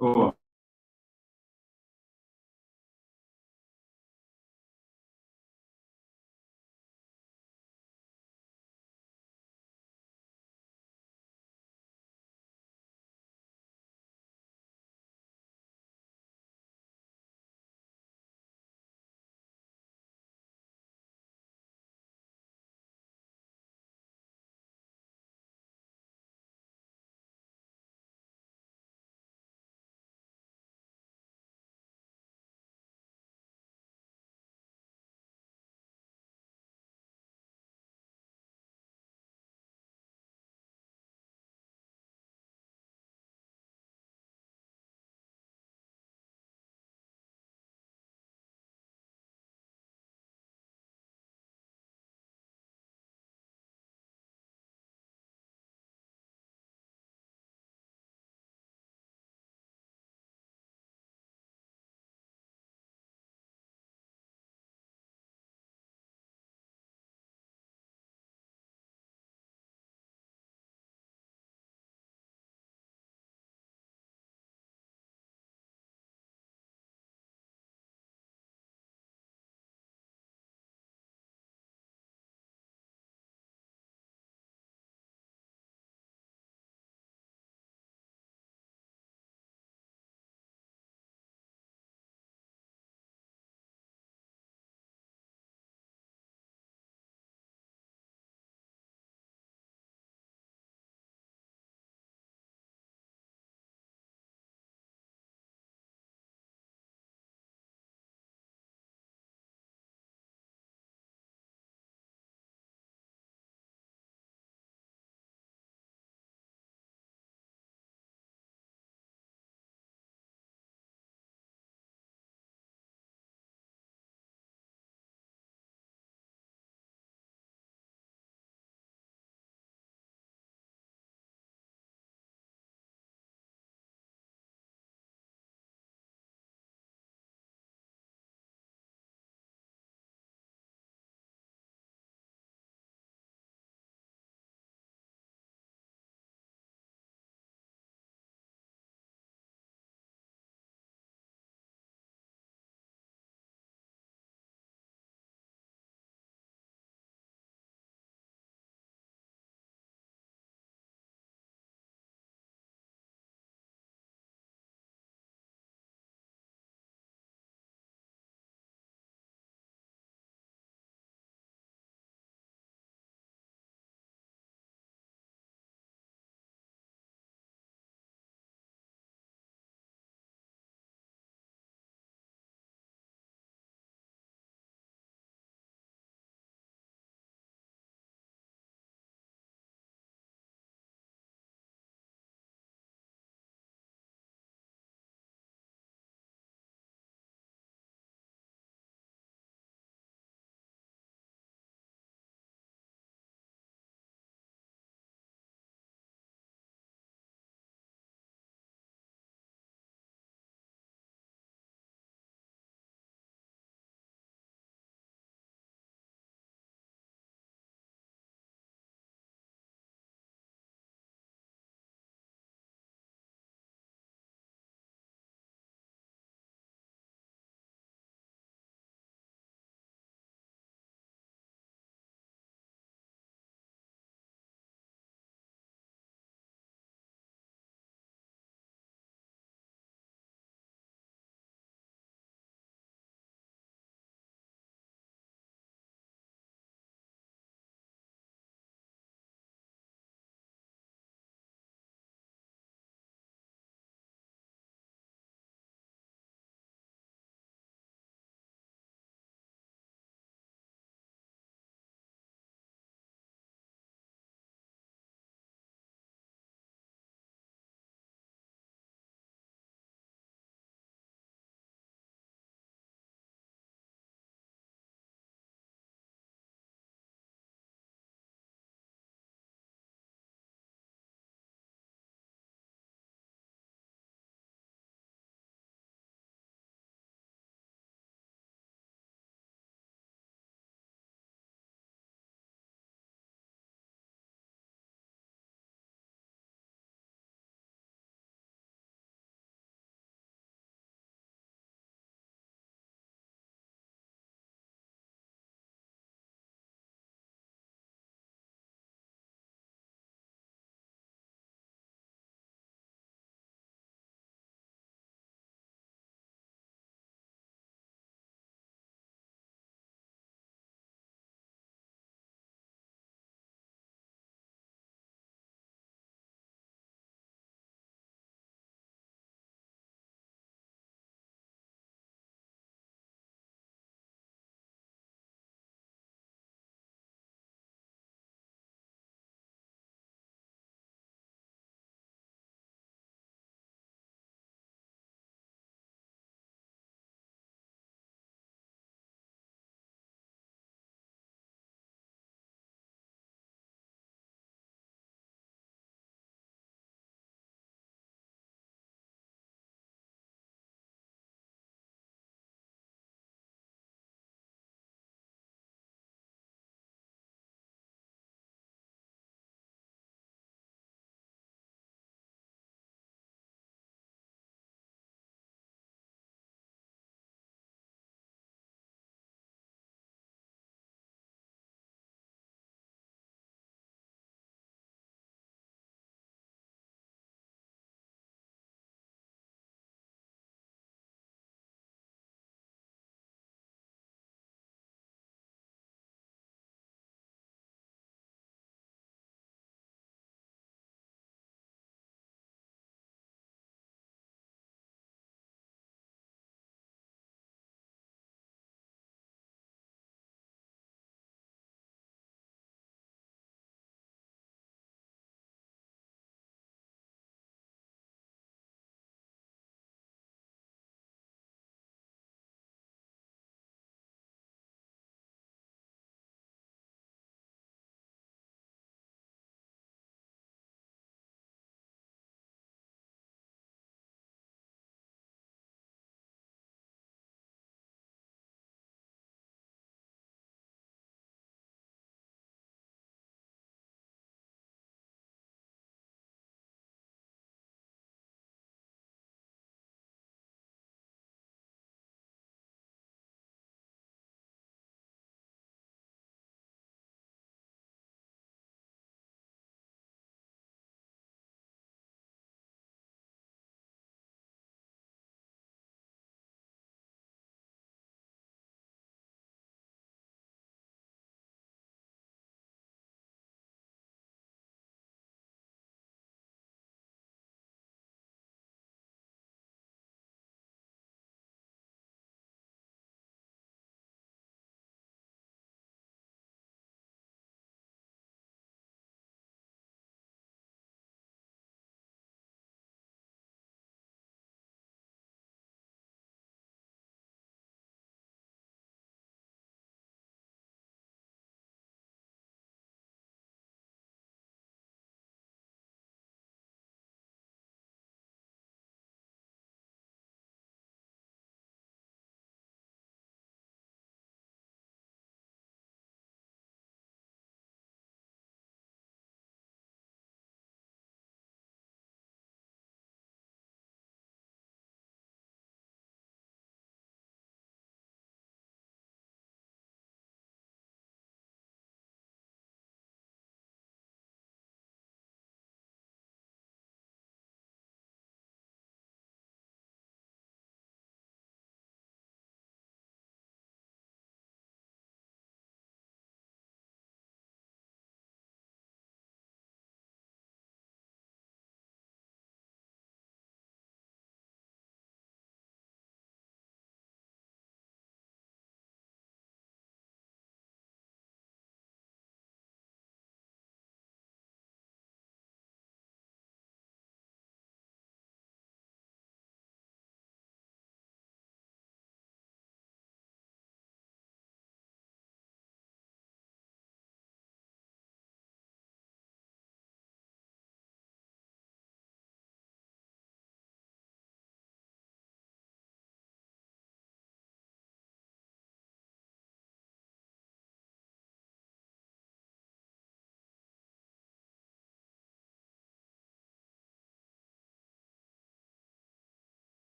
Oh,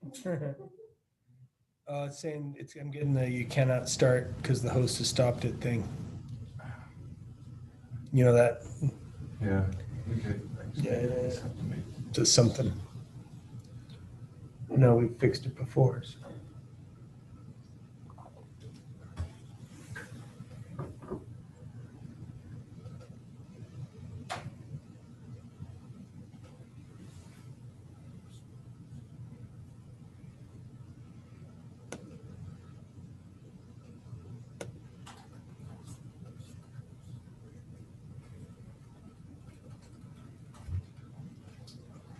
It's saying I'm getting the you cannot start because the host has stopped it thing. You know that? Yeah. Okay. Yeah, it does something. No, we fixed it before. So.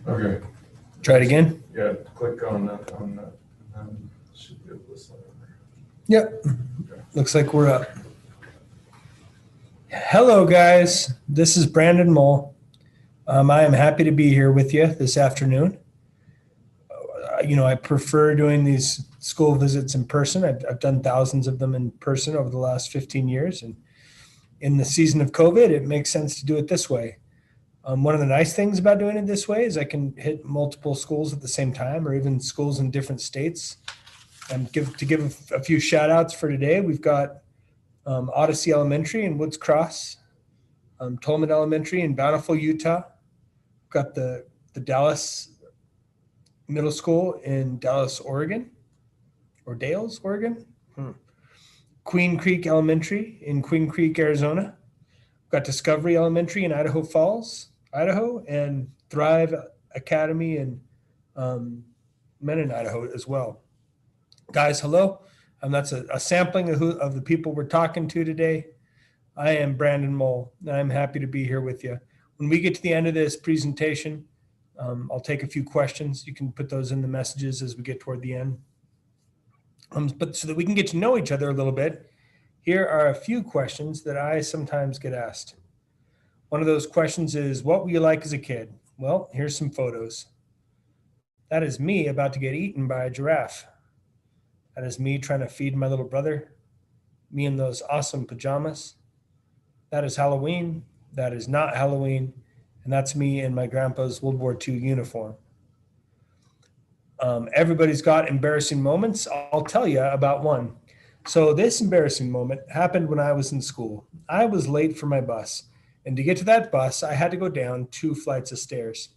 Okay. Try it again. Yeah, click on that, should be able to sign in. Yep. Looks like we're up. Hello, guys. This is Brandon Mull. I am happy to be here with you this afternoon. I prefer doing these school visits in person. I've done thousands of them in person over the last 15 years. And in the season of COVID, it makes sense to do it this way. One of the nice things about doing it this way is I can hit multiple schools at the same time, or even schools in different states. Give a few shout outs for today. We've got Odyssey Elementary in Woods Cross, Tolman Elementary in Bountiful, Utah. We've got the Dallas Middle School in Dallas, Oregon, or Dales, Oregon. Queen Creek Elementary in Queen Creek, Arizona. We've got Discovery Elementary in Idaho Falls, Idaho, and Thrive Academy in Menon, Idaho as well. Guys, hello. That's a sampling of the people we're talking to today. I am Brandon Mull, and I'm happy to be here with you. When we get to the end of this presentation, I'll take a few questions. You can put those in the messages as we get toward the end. But so that we can get to know each other a little bit, here are a few questions that I sometimes get asked. One of those questions is, what were you like as a kid? Well, here's some photos. That is me about to get eaten by a giraffe. That is me trying to feed my little brother. Me in those awesome pajamas. That is Halloween. That is not Halloween. And that's me in my grandpa's World War II uniform. Everybody's got embarrassing moments. I'll tell you about one. So this embarrassing moment happened when I was in school. I was late for my bus. And to get to that bus, I had to go down 2 flights of stairs.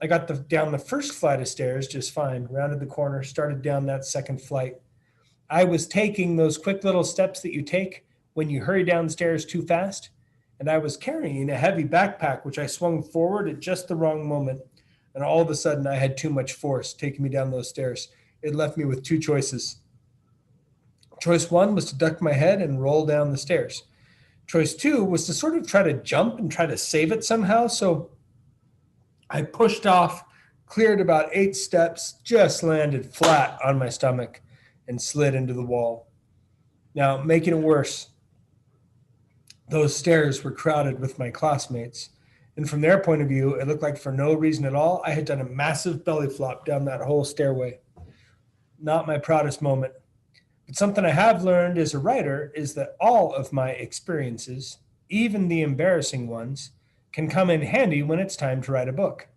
I got down the first flight of stairs just fine, rounded the corner, started down that second flight. I was taking those quick little steps that you take when you hurry downstairs too fast, and I was carrying a heavy backpack, which I swung forward at just the wrong moment. And all of a sudden, I had too much force taking me down those stairs. It left me with 2 choices. Choice 1 was to duck my head and roll down the stairs. Choice 2 was to sort of try to jump and try to save it somehow. So I pushed off, cleared about 8 steps, just landed flat on my stomach, and slid into the wall. Now, making it worse, those stairs were crowded with my classmates. And from their point of view, it looked like for no reason at all, I had done a massive belly flop down that whole stairway. Not my proudest moment. But something I have learned as a writer is that all of my experiences, even the embarrassing ones, can come in handy when it's time to write a book.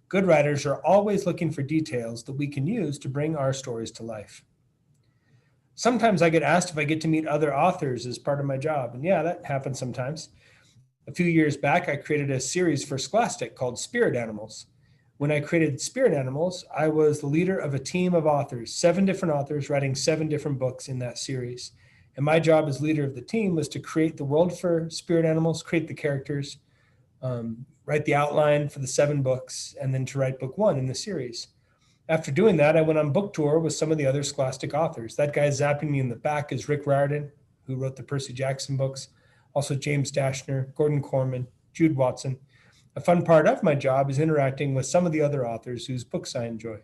Good writers are always looking for details that we can use to bring our stories to life. Sometimes I get asked if I get to meet other authors as part of my job. And yeah, that happens sometimes. A few years back, I created a series for Scholastic called Spirit Animals. When I created Spirit Animals, I was the leader of a team of authors, 7 different authors writing 7 different books in that series. And my job as leader of the team was to create the world for Spirit Animals, create the characters, write the outline for the 7 books, and then to write book 1 in the series. After doing that, I went on book tour with some of the other Scholastic authors. That guy zapping me in the back is Rick Riordan, who wrote the Percy Jackson books, also James Dashner, Gordon Corman, Jude Watson. A fun part of my job is interacting with some of the other authors whose books I enjoy.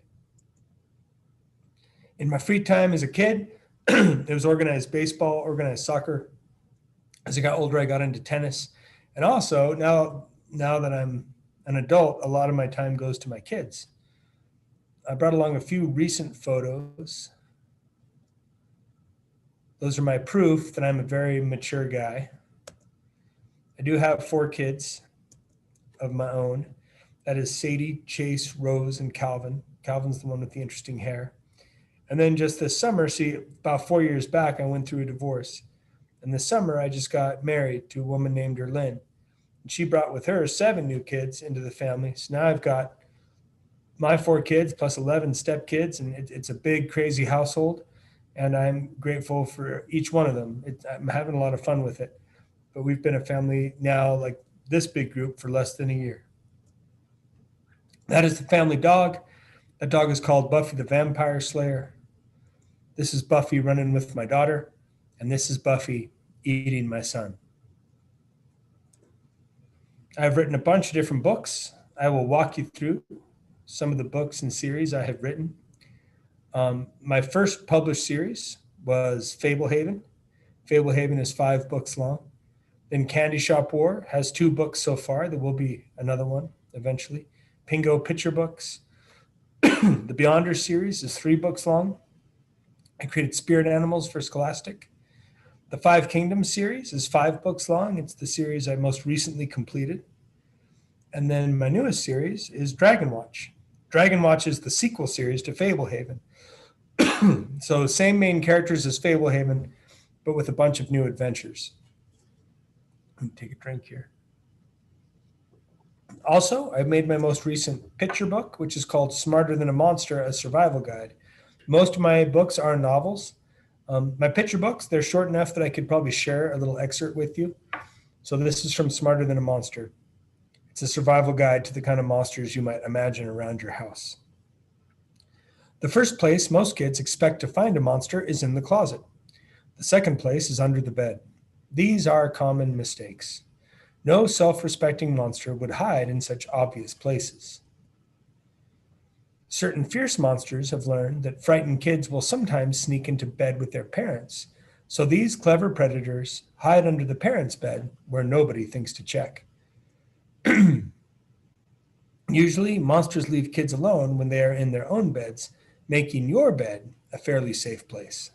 In my free time as a kid, it was organized baseball, organized soccer. As I got older, I got into tennis. And also, now that I'm an adult, a lot of my time goes to my kids. I brought along a few recent photos. Those are my proof that I'm a very mature guy. I do have 4 kids of my own. That is Sadie, Chase, Rose, and Calvin. Calvin's the one with the interesting hair. And then just this summer, see, about 4 years back, I went through a divorce. And this summer, I just got married to a woman named Erlyn. And she brought with her 7 new kids into the family. So now I've got my 4 kids plus 11 stepkids, and it's a big, crazy household. And I'm grateful for each one of them. I'm having a lot of fun with it. But we've been a family now, like this big group, for less than a year. That is the family dog. That dog is called Buffy the Vampire Slayer. This is Buffy running with my daughter. And this is Buffy eating my son. I've written a bunch of different books. I will walk you through some of the books and series I have written. My first published series was Fablehaven. Fablehaven is 5 books long. Then Candy Shop War has 2 books so far. There will be another one eventually. Pingo Picture Books. The Beyonders series is 3 books long. I created Spirit Animals for Scholastic. The 5 Kingdoms series is 5 books long. It's the series I most recently completed. And then my newest series is Dragonwatch. Dragonwatch is the sequel series to Fablehaven. So same main characters as Fablehaven, but with a bunch of new adventures. Let me take a drink here. Also, I've made my most recent picture book, which is called Smarter Than a Monster, a Survival Guide. Most of my books are novels. My picture books, they're short enough that I could probably share a little excerpt with you. So this is from Smarter Than a Monster. It's a survival guide to the kind of monsters you might imagine around your house. The first place most kids expect to find a monster is in the closet. The second place is under the bed. These are common mistakes. No self-respecting monster would hide in such obvious places. Certain fierce monsters have learned that frightened kids will sometimes sneak into bed with their parents, so these clever predators hide under the parents' bed where nobody thinks to check. Usually, monsters leave kids alone when they are in their own beds, making your bed a fairly safe place.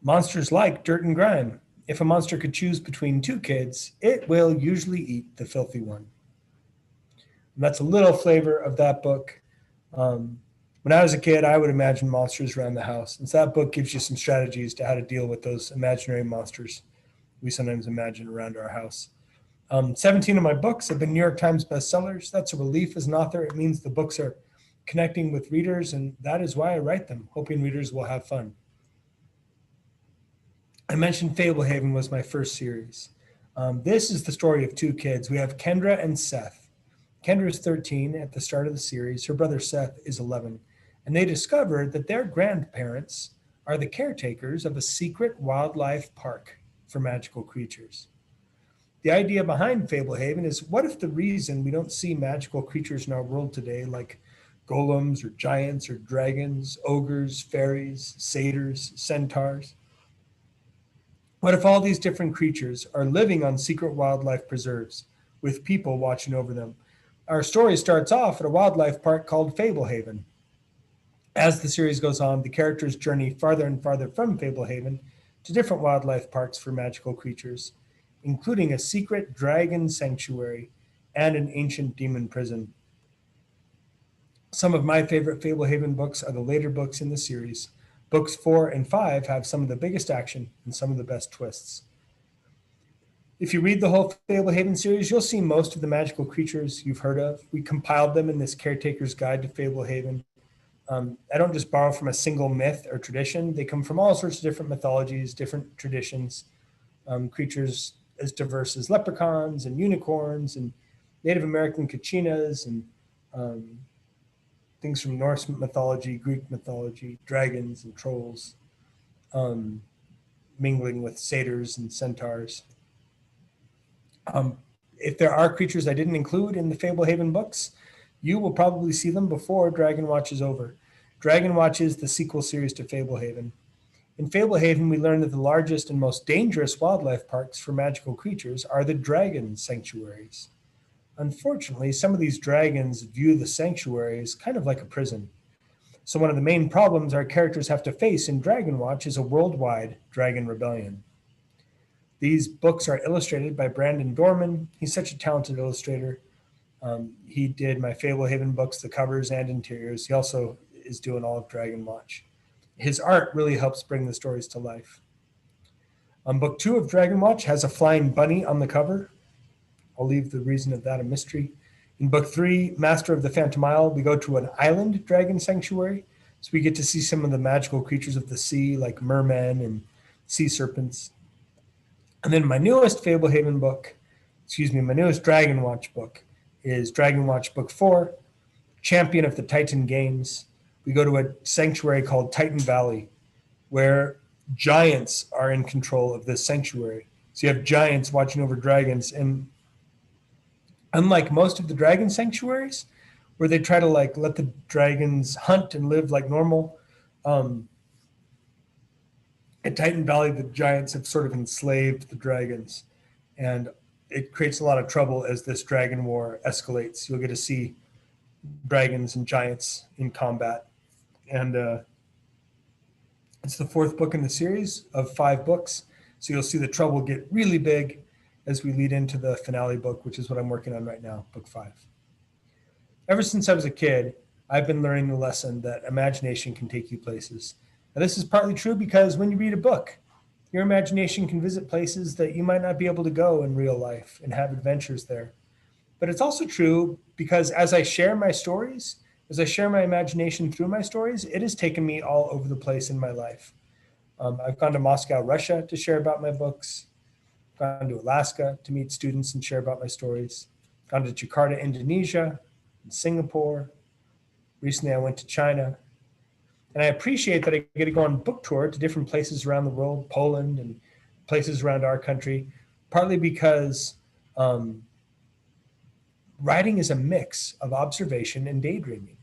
Monsters like dirt and grime. If a monster could choose between 2 kids, it will usually eat the filthy one. And that's a little flavor of that book. When I was a kid, I would imagine monsters around the house. And so that book gives you some strategies to how to deal with those imaginary monsters we sometimes imagine around our house. 17 of my books have been New York Times bestsellers. That's a relief as an author. It means the books are connecting with readers, and that is why I write them, hoping readers will have fun. I mentioned Fablehaven was my first series. This is the story of 2 kids. We have Kendra and Seth. Kendra is 13 at the start of the series. Her brother Seth is 11. And they discover that their grandparents are the caretakers of a secret wildlife park for magical creatures. The idea behind Fablehaven is, what if the reason we don't see magical creatures in our world today, like golems or giants or dragons, ogres, fairies, satyrs, centaurs, what if all these different creatures are living on secret wildlife preserves with people watching over them? Our story starts off at a wildlife park called Fablehaven. As the series goes on, the characters journey farther and farther from Fablehaven to different wildlife parks for magical creatures, including a secret dragon sanctuary and an ancient demon prison. Some of my favorite Fablehaven books are the later books in the series. Books 4 and 5 have some of the biggest action and some of the best twists. If you read the whole Fablehaven series, you'll see most of the magical creatures you've heard of. We compiled them in this Caretaker's Guide to Fablehaven. I don't just borrow from a single myth or tradition. They come from all sorts of different mythologies, different traditions, creatures as diverse as leprechauns and unicorns and Native American kachinas and things from Norse mythology, Greek mythology, dragons and trolls, mingling with satyrs and centaurs. If there are creatures I didn't include in the Fablehaven books, you will probably see them before Dragonwatch is over. Dragonwatch is the sequel series to Fablehaven. In Fablehaven, we learn that the largest and most dangerous wildlife parks for magical creatures are the dragon sanctuaries. Unfortunately, some of these dragons view the sanctuary as kind of like a prison. So one of the main problems our characters have to face in Dragonwatch is a worldwide dragon rebellion. These books are illustrated by Brandon Dorman. He's such a talented illustrator. He did my Fablehaven books, the covers and interiors. He also is doing all of Dragonwatch. His art really helps bring the stories to life. Book 2 of Dragonwatch has a flying bunny on the cover. I'll leave the reason of that a mystery. In book 3, Master of the Phantom Isle, we go to an island dragon sanctuary. So we get to see some of the magical creatures of the sea, like mermen and sea serpents. And then my newest Fablehaven book, my newest Dragonwatch book is Dragonwatch Book 4, Champion of the Titan Games. We go to a sanctuary called Titan Valley, where giants are in control of this sanctuary. So you have giants watching over dragons. And unlike most of the dragon sanctuaries, where they try to like let the dragons hunt and live like normal, at Titan Valley, the giants have sort of enslaved the dragons. And it creates a lot of trouble as this dragon war escalates. You'll get to see dragons and giants in combat. And it's the 4th book in the series of 5 books. So you'll see the trouble get really big as we lead into the finale book, which is what I'm working on right now, book 5. Ever since I was a kid, I've been learning the lesson that imagination can take you places. Now, this is partly true because when you read a book, your imagination can visit places that you might not be able to go in real life and have adventures there. But it's also true because as I share my stories, as I share my imagination through my stories, it has taken me all over the place in my life. I've gone to Moscow, Russia to share about my books, gone to Alaska to meet students and share about my stories, gone to Jakarta, Indonesia, and Singapore. Recently, I went to China. And I appreciate that I get to go on book tour to different places around the world, Poland and places around our country, partly because writing is a mix of observation and daydreaming.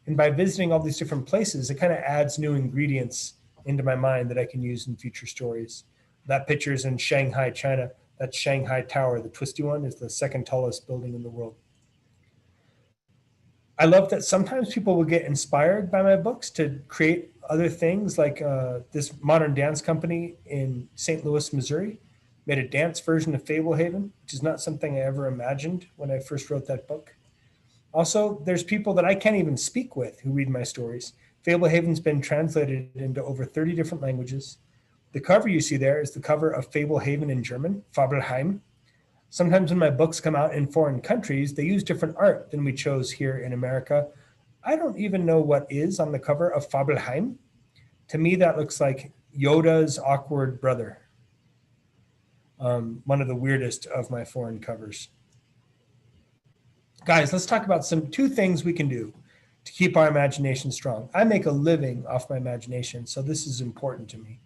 And by visiting all these different places, it kind of adds new ingredients into my mind that I can use in future stories. That picture is in Shanghai, China. That Shanghai Tower, the twisty one, is the 2nd tallest building in the world. I love that sometimes people will get inspired by my books to create other things, like this modern dance company in St. Louis, Missouri, made a dance version of Fablehaven, which is not something I ever imagined when I first wrote that book. Also, there's people that I can't even speak with who read my stories. Fablehaven's been translated into over 30 different languages. The cover you see there is the cover of Fablehaven in German, Fabelheim. Sometimes when my books come out in foreign countries, they use different art than we chose here in America. I don't even know what is on the cover of Fabelheim. To me, that looks like Yoda's awkward brother. One of the weirdest of my foreign covers. Guys, let's talk about 2 things we can do to keep our imagination strong. I make a living off my imagination, so this is important to me.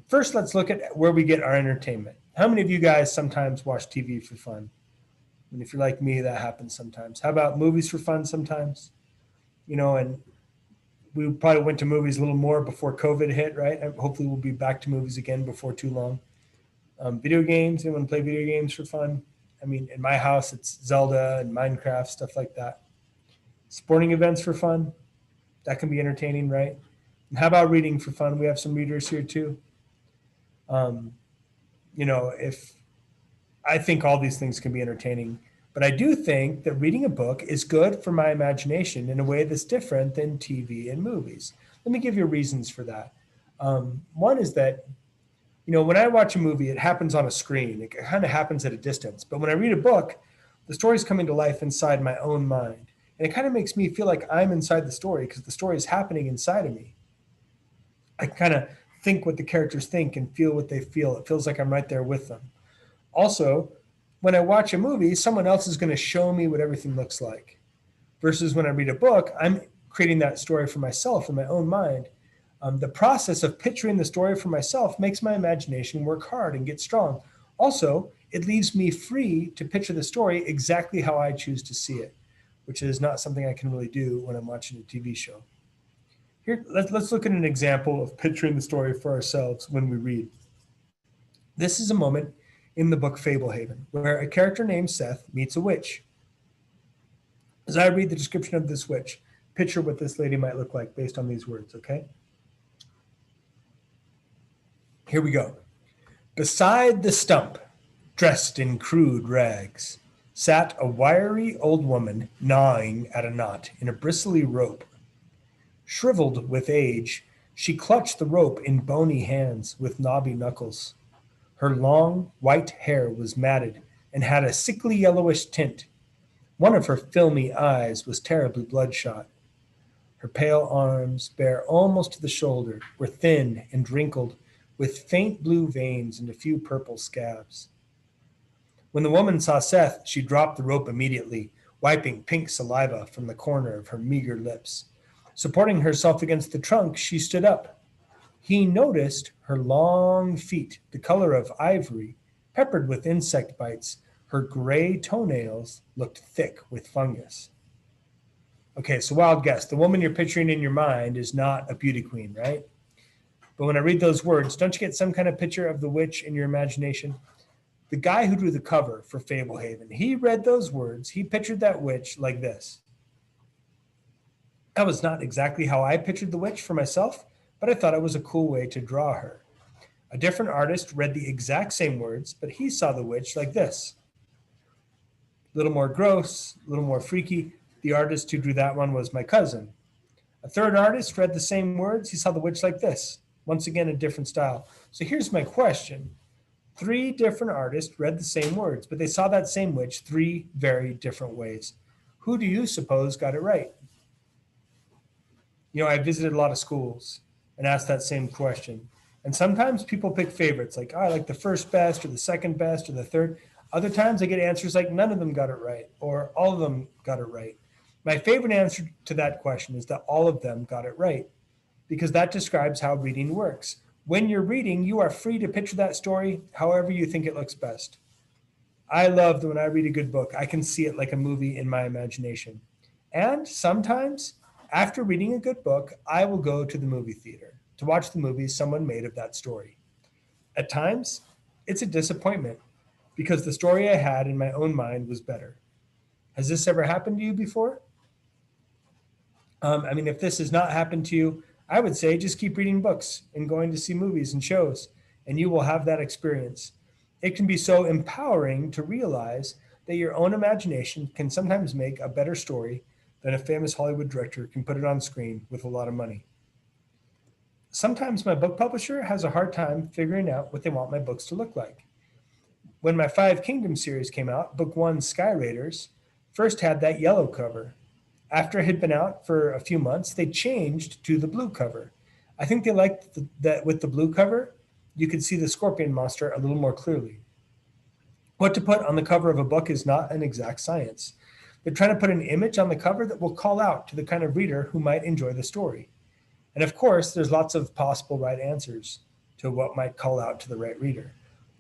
First, let's look at where we get our entertainment. How many of you guys sometimes watch TV for fun? And if you're like me, that happens sometimes. How about movies for fun sometimes? And we probably went to movies a little more before COVID hit, right? And hopefully we'll be back to movies again before too long. Video games, anyone play video games for fun? I mean, in my house, it's Zelda and Minecraft, stuff like that. Sporting events for fun, that can be entertaining, right? And how about reading for fun? We have some readers here too. If I think all these things can be entertaining, but I do think that reading a book is good for my imagination in a way that's different than TV and movies. Let me give you reasons for that. One is that, when I watch a movie, it happens on a screen. It kind of happens at a distance. But when I read a book, the story's coming to life inside my own mind. And it kind of makes me feel like I'm inside the story because the story is happening inside of me. I kind of think what the characters think and feel what they feel. It feels like I'm right there with them. Also, when I watch a movie, someone else is going to show me what everything looks like. Versus when I read a book, I'm creating that story for myself in my own mind. The process of picturing the story for myself makes my imagination work hard and get strong. Also, it leaves me free to picture the story exactly how I choose to see it, which is not something I can really do when I'm watching a TV show. Here, let's look at an example of picturing the story for ourselves when we read. This is a moment in the book Fablehaven, where a character named Seth meets a witch. As I read the description of this witch, picture what this lady might look like based on these words, okay? Here we go. Beside the stump, dressed in crude rags, sat a wiry old woman gnawing at a knot in a bristly rope. Shriveled with age, she clutched the rope in bony hands with knobby knuckles. Her long, white hair was matted and had a sickly yellowish tint. One of her filmy eyes was terribly bloodshot. Her pale arms, bare almost to the shoulder, were thin and wrinkled, with faint blue veins and a few purple scabs. When the woman saw Seth, she dropped the rope immediately, wiping pink saliva from the corner of her meager lips. Supporting herself against the trunk, she stood up. He noticed her long feet, the color of ivory, peppered with insect bites. Her gray toenails looked thick with fungus. Okay, so wild guess. The woman you're picturing in your mind is not a beauty queen, right? But when I read those words, don't you get some kind of picture of the witch in your imagination? The guy who drew the cover for Fablehaven, he read those words, he pictured that witch like this. That was not exactly how I pictured the witch for myself, but I thought it was a cool way to draw her. A different artist read the exact same words, but he saw the witch like this. A little more gross, a little more freaky. The artist who drew that one was my cousin. A third artist read the same words. He saw the witch like this. Once again, a different style. So here's my question. 3 different artists read the same words, but they saw that same witch 3 very different ways. Who do you suppose got it right? I visited a lot of schools and asked that same question. And sometimes people pick favorites, like, I like the first best or the second best or the third. Other times I get answers like none of them got it right or all of them got it right. My favorite answer to that question is that all of them got it right, because that describes how reading works. When you're reading, you are free to picture that story however you think it looks best. I love that when I read a good book, I can see it like a movie in my imagination. And sometimes, after reading a good book, I will go to the movie theater to watch the movie someone made of that story. At times, it's a disappointment because the story I had in my own mind was better. Has this ever happened to you before? If this has not happened to you, I would say just keep reading books and going to see movies and shows, and you will have that experience. It can be so empowering to realize that your own imagination can sometimes make a better story than a famous Hollywood director can put it on screen with a lot of money. Sometimes my book publisher has a hard time figuring out what they want my books to look like. When my 5 Kingdoms series came out, book 1, Sky Raiders, first had that yellow cover. After it had been out for a few months, they changed to the blue cover. I think they liked that with the blue cover, you could see the scorpion monster a little more clearly. What to put on the cover of a book is not an exact science. They're trying to put an image on the cover that will call out to the kind of reader who might enjoy the story. And of course, there's lots of possible right answers to what might call out to the right reader.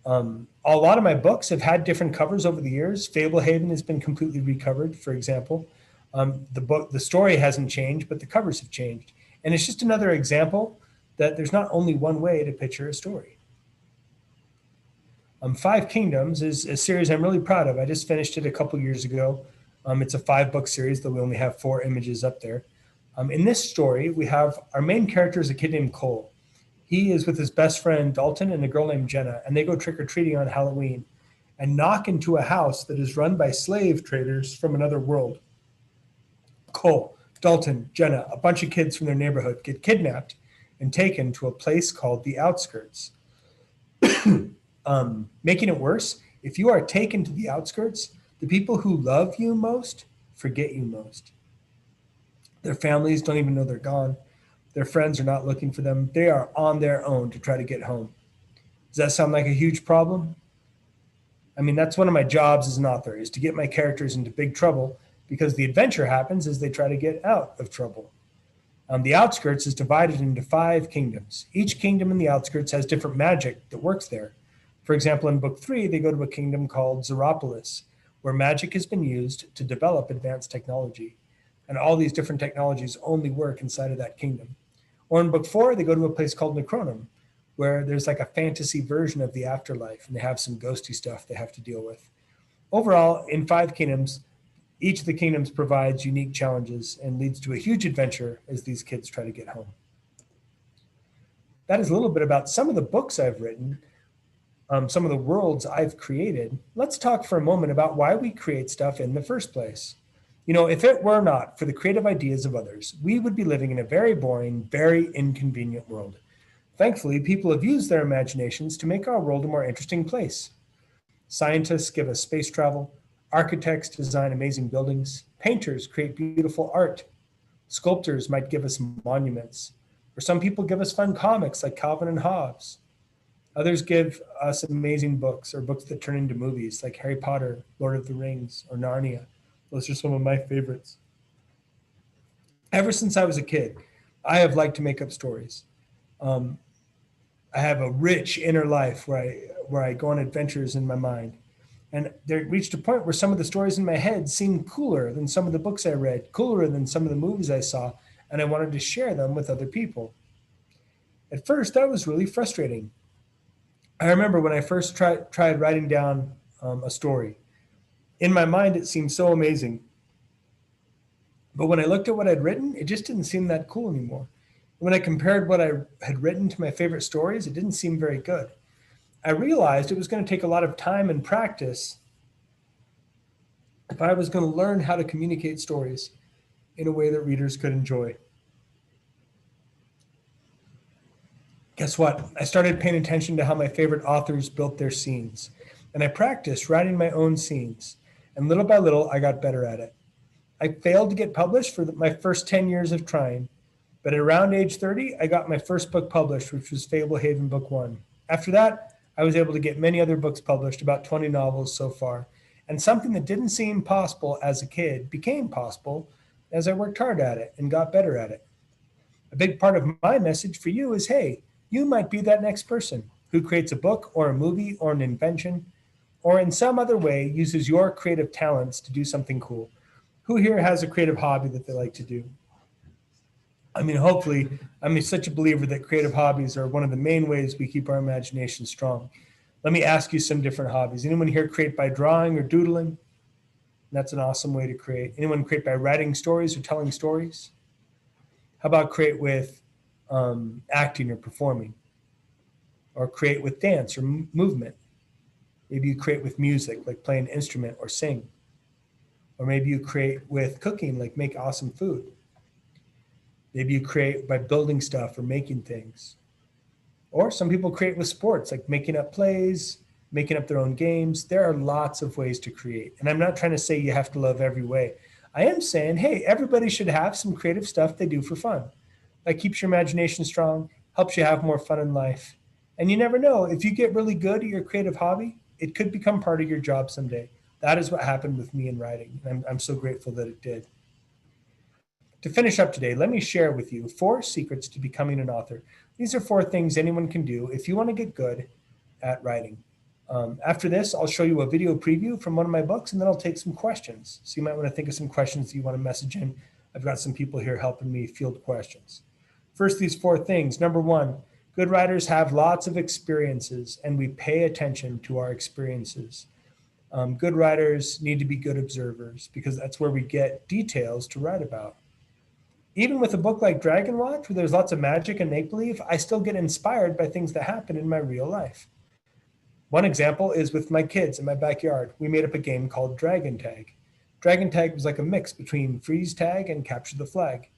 A lot of my books have had different covers over the years. Fablehaven has been completely recovered, for example. The story hasn't changed, but the covers have changed. And it's just another example that there's not only one way to picture a story. 5 Kingdoms is a series I'm really proud of. I just finished it a couple years ago. It's a 5-book series, though we only have 4 images up there. In this story, we have our main character is a kid named Cole. He is with his best friend Dalton and a girl named Jenna, and they go trick-or-treating on Halloween and knock into a house that is run by slave traders from another world. Cole, Dalton, Jenna, a bunch of kids from their neighborhood get kidnapped and taken to a place called the Outskirts. Making it worse, if you are taken to the outskirts, the people who love you most forget you most. Their families don't even know they're gone. Their friends are not looking for them. They are on their own to try to get home. Does that sound like a huge problem? That's one of my jobs as an author, is to get my characters into big trouble, because the adventure happens as they try to get out of trouble. The Outskirts is divided into 5 kingdoms. Each kingdom in the Outskirts has different magic that works there. For example, in book 3, they go to a kingdom called Zeropolis, where magic has been used to develop advanced technology. And all these different technologies only work inside of that kingdom. Or in book 4, they go to a place called Necronum, where there's like a fantasy version of the afterlife, and they have some ghosty stuff they have to deal with. Overall, in 5 kingdoms, each of the kingdoms provides unique challenges and leads to a huge adventure as these kids try to get home. That is a little bit about some of the books I've written, some of the worlds I've created. Let's talk for a moment about why we create stuff in the first place. You know, if it were not for the creative ideas of others, we would be living in a very boring, very inconvenient world. Thankfully, people have used their imaginations to make our world a more interesting place. Scientists give us space travel, architects design amazing buildings, painters create beautiful art, sculptors might give us monuments, or some people give us fun comics like Calvin and Hobbes. Others give us amazing books or books that turn into movies like Harry Potter, Lord of the Rings, or Narnia. Those are some of my favorites. Ever since I was a kid, I have liked to make up stories. Um, I have a rich inner life where I go on adventures in my mind. And there reached a point where some of the stories in my head seemed cooler than some of the books I read, cooler than some of the movies I saw, and I wanted to share them with other people. At first, that was really frustrating. I remember when I first tried writing down a story. In my mind, it seemed so amazing. But when I looked at what I'd written, it just didn't seem that cool anymore. When I compared what I had written to my favorite stories, it didn't seem very good. I realized it was going to take a lot of time and practice if I was going to learn how to communicate stories in a way that readers could enjoy. Guess what? I started paying attention to how my favorite authors built their scenes, and I practiced writing my own scenes. And little by little, I got better at it. I failed to get published for my first 10 years of trying, but at around age 30, I got my first book published, which was Fablehaven Book One. After that, I was able to get many other books published, about 20 novels so far. And something that didn't seem possible as a kid became possible as I worked hard at it and got better at it. A big part of my message for you is, hey, you might be that next person who creates a book or a movie or an invention or in some other way uses your creative talents to do something cool. Who here has a creative hobby that they like to do? I mean, hopefully, I'm such a believer that creative hobbies are one of the main ways we keep our imagination strong. Let me ask you some different hobbies. Anyone here create by drawing or doodling? That's an awesome way to create. Anyone create by writing stories or telling stories? How about create with acting or performing? Or create with dance or movement? Maybe you create with music, like play an instrument or sing. Or maybe you create with cooking, like make awesome food. Maybe you create by building stuff or making things. Or some people create with sports, like making up plays, making up their own games. There are lots of ways to create. And I'm not trying to say you have to love every way. I am saying, hey, everybody should have some creative stuff they do for fun. That keeps your imagination strong, helps you have more fun in life. And you never know, if you get really good at your creative hobby, it could become part of your job someday. That is what happened with me in writing. I'm so grateful that it did. To finish up today, let me share with you 4 secrets to becoming an author. These are 4 things anyone can do if you want to get good at writing. After this, I'll show you a video preview from one of my books, and then I'll take some questions. So you might want to think of some questions that you want to message in. I've got some people here helping me field questions. First, these 4 things. Number 1, good writers have lots of experiences, and we pay attention to our experiences. Good writers need to be good observers because that's where we get details to write about. Even with a book like Dragonwatch, where there's lots of magic and make-believe, I still get inspired by things that happen in my real life. One example is with my kids in my backyard. We made up a game called Dragon Tag. Dragon Tag was like a mix between freeze tag and capture the flag.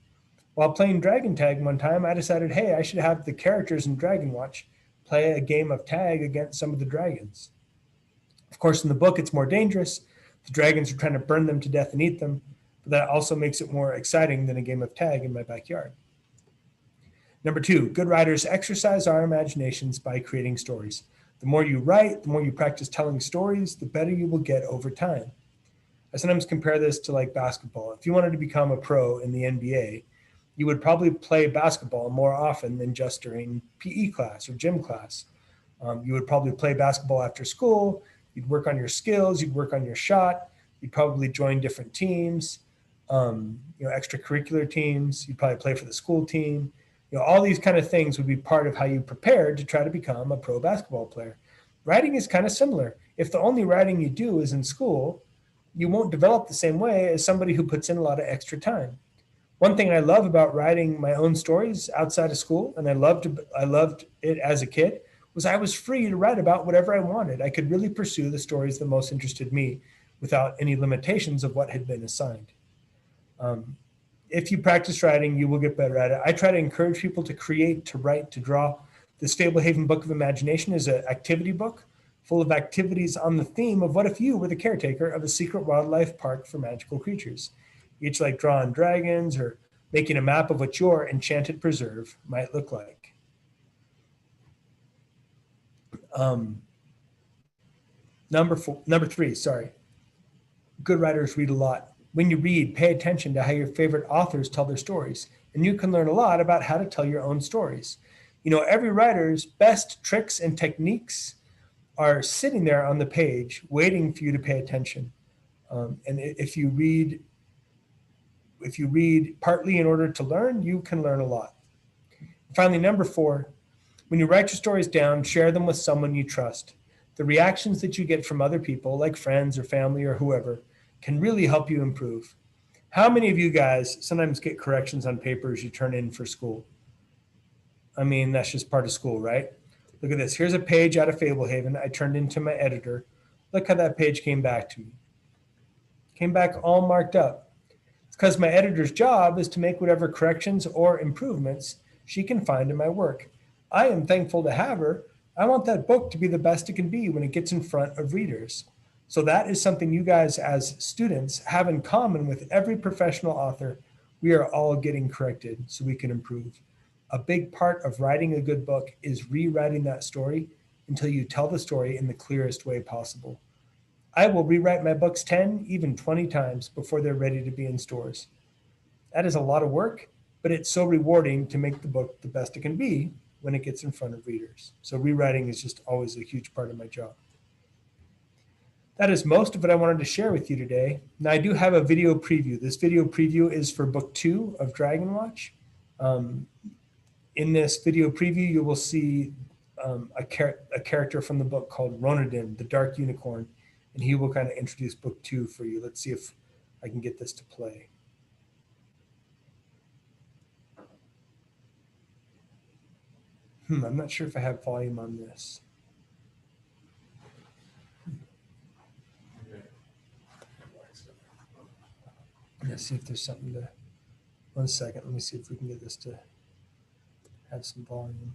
While playing Dragon Tag one time, I decided, hey, I should have the characters in Dragonwatch play a game of tag against some of the dragons. Of course, in the book, it's more dangerous. The dragons are trying to burn them to death and eat them. But that also makes it more exciting than a game of tag in my backyard. Number 2, good writers exercise our imaginations by creating stories. The more you write, the more you practice telling stories, the better you will get over time. I sometimes compare this to like basketball. If you wanted to become a pro in the NBA, you would probably play basketball more often than just during PE class or gym class. You would probably play basketball after school. You'd work on your skills. You'd work on your shot. You'd probably join different teams. Extracurricular teams. You'd probably play for the school team. All these kind of things would be part of how you prepared to try to become a pro basketball player. Writing is kind of similar. If the only writing you do is in school, you won't develop the same way as somebody who puts in a lot of extra time. One thing I love about writing my own stories outside of school, and I loved it as a kid, was I was free to write about whatever I wanted. I could really pursue the stories that most interested me without any limitations of what had been assigned. If you practice writing, you will get better at it. I try to encourage people to create, to write, to draw. This Fablehaven Book of Imagination is an activity book full of activities on the theme of what if you were the caretaker of a secret wildlife park for magical creatures. Each like drawing dragons or making a map of what your enchanted preserve might look like. Number 3, sorry. Good writers read a lot. When you read, pay attention to how your favorite authors tell their stories, and you can learn a lot about how to tell your own stories. You know, every writer's best tricks and techniques are sitting there on the page, waiting for you to pay attention. And if you read partly in order to learn, you can learn a lot. Finally, number 4, when you write your stories down, share them with someone you trust. The reactions that you get from other people, like friends or family or whoever, can really help you improve. How many of you guys sometimes get corrections on papers you turn in for school? I mean, that's just part of school, right? Look at this. Here's a page out of Fablehaven I turned into my editor. Look how that page came back to me. Came back all marked up. It's because my editor's job is to make whatever corrections or improvements she can find in my work. I am thankful to have her. I want that book to be the best it can be when it gets in front of readers. So that is something you guys as students have in common with every professional author. We are all getting corrected so we can improve. A big part of writing a good book is rewriting that story until you tell the story in the clearest way possible. I will rewrite my books 10, even 20 times before they're ready to be in stores. That is a lot of work, but it's so rewarding to make the book the best it can be when it gets in front of readers. So rewriting is just always a huge part of my job. That is most of what I wanted to share with you today. Now I do have a video preview. This video preview is for book 2 of Dragonwatch. In this video preview, you will see a character from the book called Ronodin, the Dark Unicorn, and he will kind of introduce book 2 for you. Let's see if I can get this to play. I'm not sure if I have volume on this. Let's see if there's something to, 1 second, let me see if we can get this to have some volume.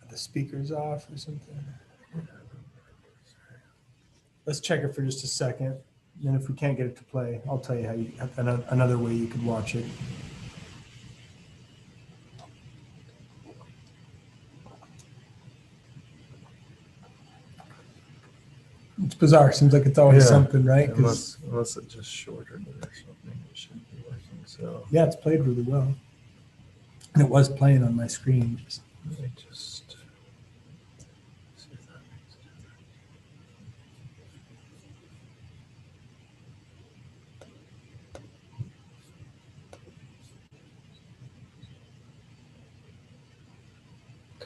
Are the speakers off or something? Let's check it for just a second. And if we can't get it to play, I'll tell you how another way you could watch it. It's bizarre. Seems like it's always something, right? Unless it just shortened it or something, it should be working. So yeah, it's played really well, and it was playing on my screen. Let me just see if that makes a difference.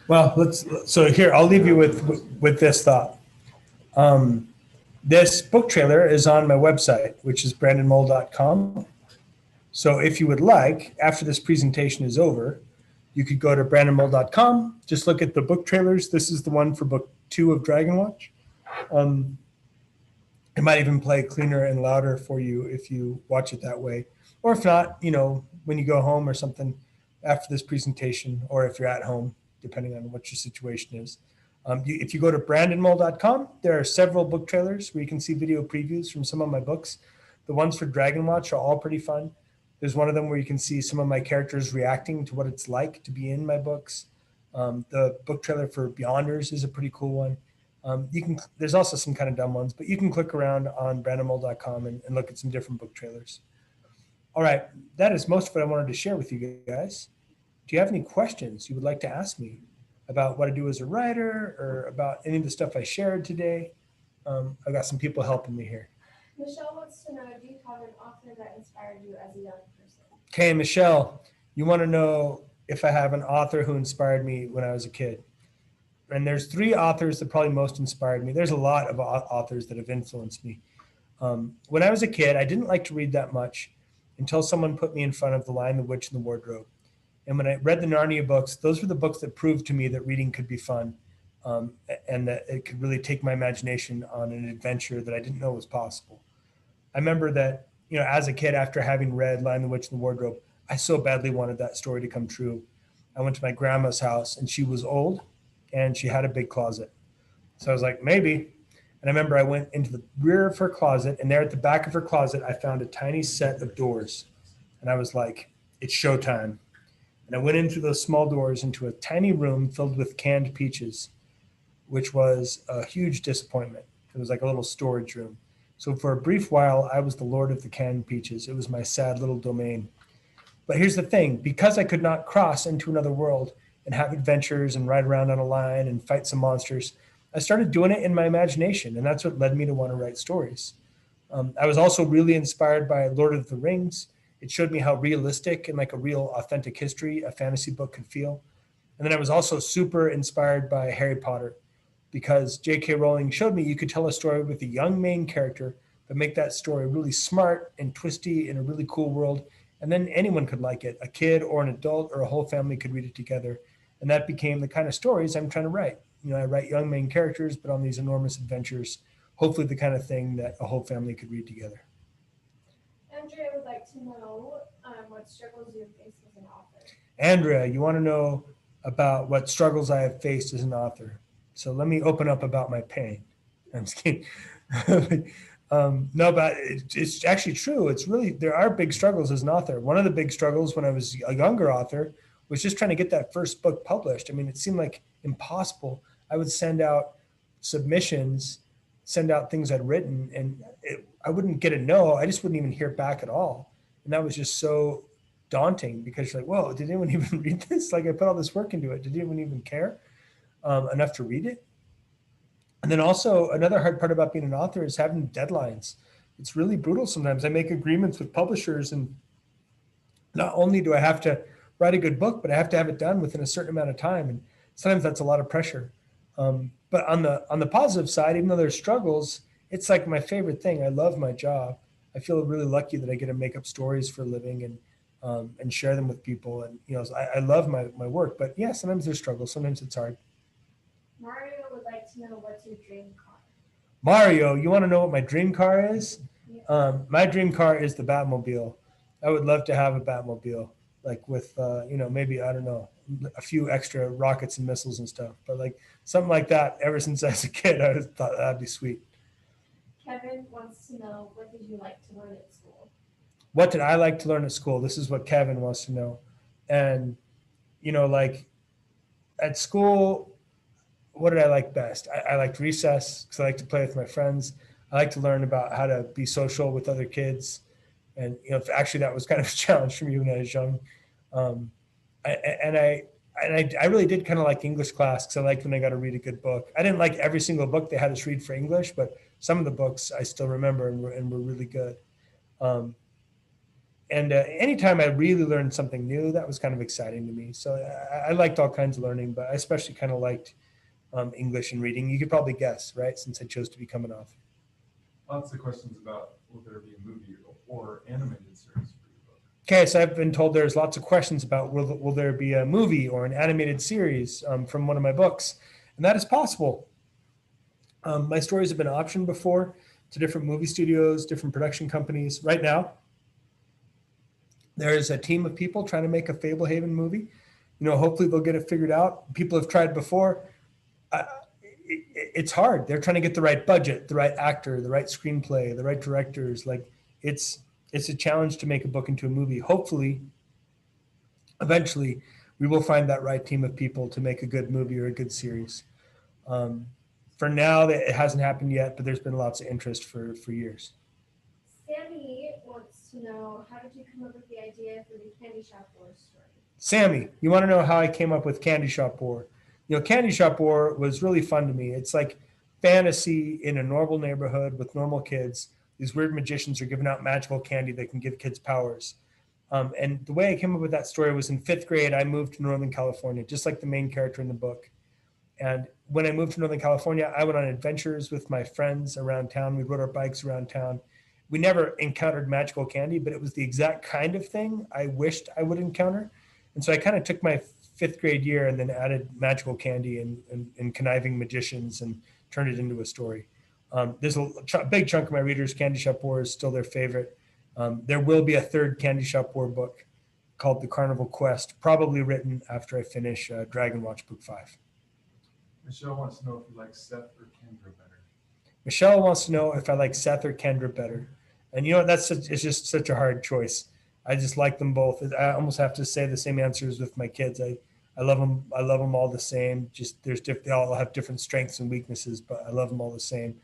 Well, so here, I'll leave you with this thought. This book trailer is on my website, which is brandonmull.com. So if you would like, after this presentation is over, you could go to brandonmull.com, just look at the book trailers. This is the one for book 2 of Dragonwatch. It might even play cleaner and louder for you if you watch it that way. Or if not, you know, when you go home or something after this presentation, or if you're at home, depending on what your situation is. If you go to brandonmull.com, there are several book trailers where you can see video previews from some of my books. The ones for Dragonwatch are all pretty fun. There's one of them where you can see some of my characters reacting to what it's like to be in my books. The book trailer for Beyonders is a pretty cool one. There's also some kind of dumb ones, but you can click around on brandonmull.com and look at some different book trailers. All right, that is most of what I wanted to share with you guys. Do you have any questions you would like to ask me about what I do as a writer or about any of the stuff I shared today? I've got some people helping me here. Michelle wants to know, do you have an author that inspired you as a young person? Okay, Michelle, you want to know if I have an author who inspired me when I was a kid. And there's 3 authors that probably most inspired me. There's a lot of authors that have influenced me. When I was a kid, I didn't like to read that much until someone put me in front of The Lion, the Witch, and the Wardrobe. And when I read the Narnia books, those were the books that proved to me that reading could be fun. and that it could really take my imagination on an adventure that I didn't know was possible. I remember that, as a kid, after having read Lion, the Witch, and the Wardrobe, I so badly wanted that story to come true. I went to my grandma's house, and she was old, and she had a big closet. So I was like, maybe. And I remember I went into the rear of her closet, and there at the back of her closet, I found a tiny set of doors. And I was like, it's showtime. And I went in through those small doors into a tiny room filled with canned peaches, which was a huge disappointment. It was like a little storage room. So for a brief while, I was the lord of the canned peaches. It was my sad little domain. But here's the thing, because I could not cross into another world and have adventures and ride around on a lion and fight some monsters, I started doing it in my imagination. And that's what led me to want to write stories. I was also really inspired by Lord of the Rings. It showed me how realistic and like a real authentic history a fantasy book could feel. And then I was also super inspired by Harry Potter because J.K. Rowling showed me you could tell a story with a young main character, but make that story really smart and twisty in a really cool world. And then anyone could like it. A kid or an adult or a whole family could read it together. And that became the kind of stories I'm trying to write. I write young main characters, but on these enormous adventures, hopefully the kind of thing that a whole family could read together. Andrea would like to know what struggles you have faced as an author. Andrea, you want to know about what struggles I have faced as an author. So let me open up about my pain. I'm just kidding. No, but it's actually true. It's really, there are big struggles as an author. One of the big struggles when I was a younger author was just trying to get that first book published. I mean, it seemed like impossible. I would send out submissions, send out things I'd written, and I wouldn't get a no. I just wouldn't even hear back at all. And that was just so daunting because you're like, whoa, did anyone even read this? Like I put all this work into it. Did anyone even care enough to read it? And then also another hard part about being an author is having deadlines. It's really brutal sometimes. I make agreements with publishers, and not only do I have to write a good book, but I have to have it done within a certain amount of time. And sometimes that's a lot of pressure. But on the positive side, even though there's struggles, it's like my favorite thing. I love my job. I feel really lucky that I get to make up stories for a living and share them with people. And I love my work. But yeah, sometimes there's struggles. Sometimes it's hard. Mario would like to know what's your dream car. Mario, you want to know what my dream car is? Yeah. My dream car is the Batmobile. I would love to have a Batmobile, like with maybe, I don't know, a few extra rockets and missiles and stuff. But like something like that. Ever since I was a kid, I thought that'd be sweet. Kevin wants to know, what did you like to learn at school? What did I like to learn at school? This is what Kevin wants to know. And like at school, what did I like best? I liked recess because I like to play with my friends. I like to learn about how to be social with other kids. And, actually that was kind of a challenge for me when I was young. I really did kind of like English class because I liked when I got to read a good book. I didn't like every single book they had us read for English, but some of the books I still remember and were really good. Anytime I really learned something new, that was kind of exciting to me. So I liked all kinds of learning, but I especially kind of liked English and reading. You could probably guess, right? Since I chose to become an author. Lots of questions about will there be a movie or animated series for your book? Okay, so I've been told there's lots of questions about will there be a movie or an animated series from one of my books, and that is possible. My stories have been optioned before to different movie studios, different production companies. Right now, there's a team of people trying to make a Fablehaven movie. Hopefully they'll get it figured out. People have tried before. It's hard. They're trying to get the right budget, the right actor, the right screenplay, the right directors. Like it's a challenge to make a book into a movie. Hopefully, eventually, we will find that right team of people to make a good movie or a good series. For now, it hasn't happened yet, but there's been lots of interest for years. Sammy wants to know, how did you come up with the idea for the Candy Shop Wars story? Sammy, you want to know how I came up with Candy Shop War? Candy Shop War was really fun to me. It's like fantasy in a normal neighborhood with normal kids. These weird magicians are giving out magical candy that can give kids powers. And the way I came up with that story was in 5th grade, I moved to Northern California, just like the main character in the book. And when I moved to Northern California, I went on adventures with my friends around town. We rode our bikes around town. We never encountered magical candy, but it was the exact kind of thing I wished I would encounter. And so I kind of took my fifth grade year, and then added magical candy and conniving magicians and turned it into a story. There's a big chunk of my readers, Candy Shop War is still their favorite. There will be a third Candy Shop War book called The Carnival Quest, probably written after I finish Dragonwatch Book 5. Michelle wants to know if you like Seth or Kendra better. Michelle wants to know if I like Seth or Kendra better. And you know, it's just such a hard choice. I just like them both. I almost have to say the same answers with my kids. I love them. I love them all the same. Just they all have different strengths and weaknesses, but I love them all the same.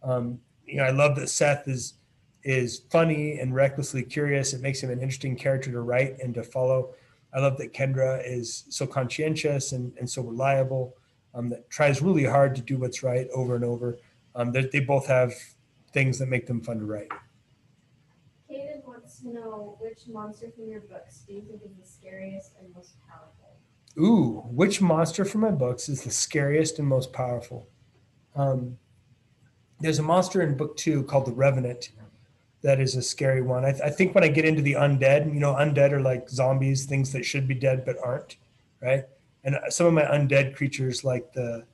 You know, I love that Seth is funny and recklessly curious. It makes him an interesting character to write and to follow. I love that Kendra is so conscientious and so reliable, that tries really hard to do what's right over and over. They both have things that make them fun to write. Kaden wants to know which monster from your books do you think is the scariest and most powerful? Ooh, which monster from my books is the scariest and most powerful? There's a monster in book 2 called the Revenant that is a scary one. I think when I get into the undead, you know, undead are like zombies, things that should be dead but aren't, right? And some of my undead creatures, like the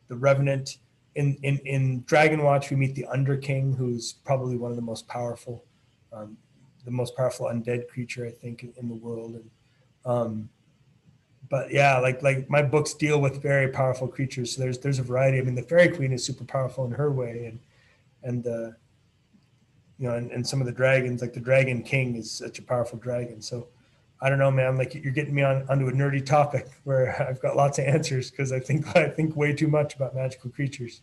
Revenant, in Dragonwatch, we meet the Underking, who's probably one of the most powerful undead creature, I think, in the world. And but yeah, like my books deal with very powerful creatures. So there's a variety. I mean, the Fairy Queen is super powerful in her way, and you know, and some of the dragons, like the Dragon King, is such a powerful dragon. So I don't know, man. Like, you're getting me onto a nerdy topic where I've got lots of answers because I think way too much about magical creatures.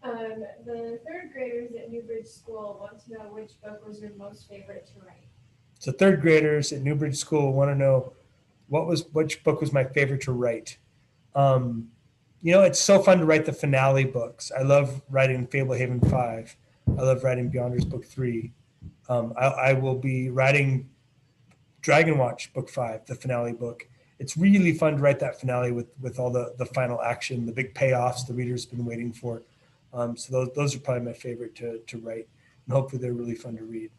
The third graders at Newbridge School want to know which book was your most favorite to write. So third graders at Newbridge School want to know which book was my favorite to write. You know, it's so fun to write the finale books. I love writing Fablehaven 5. I love writing Beyonders Book 3. I will be writing Dragonwatch Book 5, the finale book. It's really fun to write that finale with all the final action, the big payoffs the reader's been waiting for. So those are probably my favorite to write, and hopefully they're really fun to read.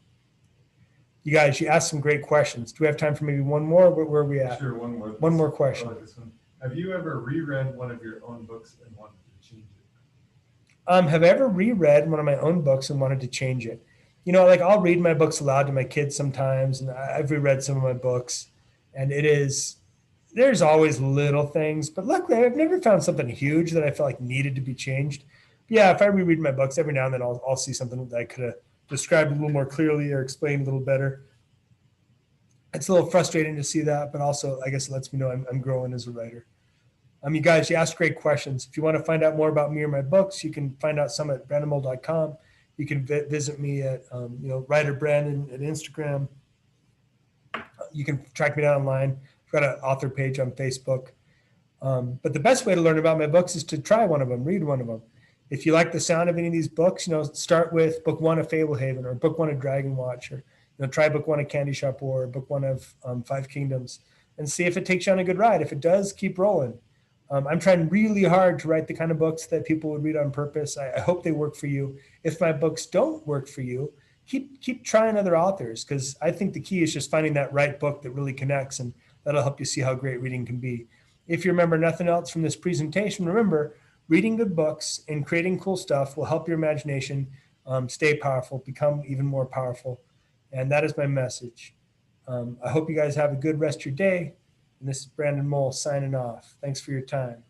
You guys, you asked some great questions. Do we have time for maybe one more? Where are we at? Sure, one more. One more question. I like this one. Have you ever reread one of your own books and wanted to change it? Have I ever reread one of my own books and wanted to change it? You know, like, I'll read my books aloud to my kids sometimes, and I've reread some of my books, and there's always little things, but luckily I've never found something huge that I felt like needed to be changed. Yeah, if I reread my books, every now and then I'll see something that I could have described a little more clearly or explained a little better. It's a little frustrating to see that, but also I guess it lets me know I'm growing as a writer. You guys, you asked great questions. If you want to find out more about me or my books, you can find out some at brandonmull.com. You can visit me at Writer Brandon at Instagram. You can track me down online. I've got an author page on Facebook. But the best way to learn about my books is to try one of them, read one of them. If you like the sound of any of these books, start with book 1 of Fablehaven, or book 1 of Dragonwatch, or try book 1 of Candy Shop War, or book 1 of 5 Kingdoms, and see if it takes you on a good ride. If it does, keep rolling. I'm trying really hard to write the kind of books that people would read on purpose. I hope they work for you. If my books don't work for you, keep trying other authors, because I think the key is just finding that right book that really connects, and that'll help you see how great reading can be. If you remember nothing else from this presentation, remember, reading good books and creating cool stuff will help your imagination stay powerful, become even more powerful. And that is my message. I hope you guys have a good rest of your day. And this is Brandon Mull signing off. Thanks for your time.